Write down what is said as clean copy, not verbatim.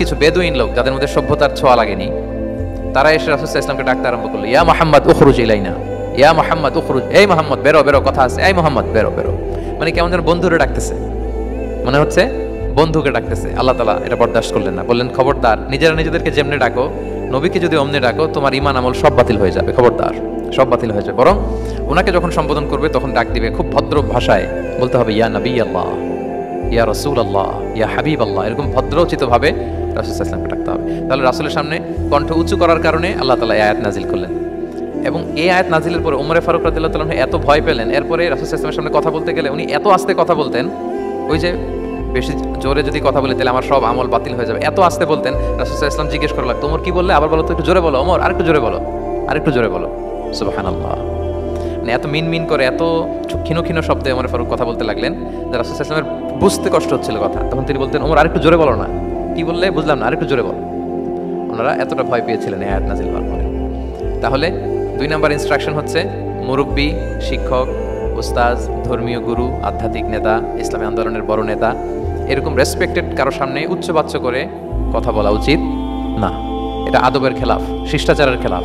কিছু বেদুইন লোক যাদের মধ্যে সভ্যতার ছোঁয়া লাগেনি, তারা এসে রাসূল সাল্লাল্লাহু আলাইহি ওয়াসাল্লামকে ডাকতে আরম্ভ করলো, ইয়া মুহাম্মদ উখরুজ ইলাইনা, ইয়া মুহাম্মদ উখরুজ, এই মুহাম্মদ বেরো বেরো, কথা আছে, এই মুহাম্মদ বেরো বেরো। মানে কেমন যেন বন্ধুরে ডাকতেছে, মনে হচ্ছে বন্ধুকে ডাকতেছে। আল্লাহ তাআলা এটা বরদাস্ত করলেন না, বললেন খবরদার, নিজেরা নিজেদেরকে যেমনি ডাকো, নবীকে যদি অমনি ডাকো, তোমার ঈমান আমল সব বাতিল হয়ে যাবে, খবরদার সব বাতিল হয়ে যাবে। বরং ওনাকে যখন সম্বোধন করবে তখন ডাক দিবে খুব ভদ্র ভাষায়, বলতে হবে ইয়া নবী আল্লাহ, ইয়া রাসূল আল্লাহ, ইয়া হাবিব আল্লাহ, এরকম ভদ্রোচিত ভাবে রাসূল সাল্লাল্লাহু আলাইহি ওয়াসাল্লামকে ডাকতে হবে। তাহলে রাসূলের সামনে কণ্ঠ উঁচু করার কারণে আল্লাহ তাআলা এই আয়াত নাজিল করলেন। এবং এই আয়াত নাজিলের পরে ওমর ফারুক রাদিয়াল্লাহু তাআলা এত ভয় পেলেন, এরপরে রাসূল সাল্লাল্লাহু আলাইহি ওয়াসাল্লামের সামনে কথা বলতে গেলে উনি এত আস্তে কথা বলতেন, ওই যে বেশি জোরে যদি কথা বলে তাহলে আমার সব আমল বাতিল হয়ে যাবে, এত আস্তে বলতেন। রাসূল সাল্লাল্লাহু আলাইহি ওয়াসাল্লাম জিজ্ঞেস করা লাগতো, ওমর কি বললে, আবার বলো তো, একটু জোরে বলো ওমর, আরেকটু জোরে বলো, আরেকটু জোরে বলো। সুবহানাল্লাহ। মানে এত মিন মিন করে, এত ক্ষীণ ক্ষীণ শব্দে ওমর ফারুক কথা বলতে লাগলেন যে রাসূল সাল্লাল্লাহু আলাইহি ওয়াসাল্লামের বুঝতে কষ্ট হচ্ছিল কথা। তখন তিনি বলতেন, ওমর আরেকটু জোরে বলো না, কি বললে বুঝলাম না, আরেকটু জোরে বলো। ওনারা এতটা ভয় পেয়েছিলেন এই আয়াত নাজিল হওয়ার পরে। তাহলে 2 নম্বর ইনস্ট্রাকশন হচ্ছে, মুরব্বী, শিক্ষক, উস্তাজ, ধর্মীয় গুরু, আধ্যাত্মিক নেতা, ইসলামী আন্দোলনের বড় নেতা, এরকম রেসপেক্টেড কারো সামনে উচ্চবাচ্য করে কথা বলা উচিত না। এটা আদবের খেলাফ, শিষ্টাচারের খেলাফ।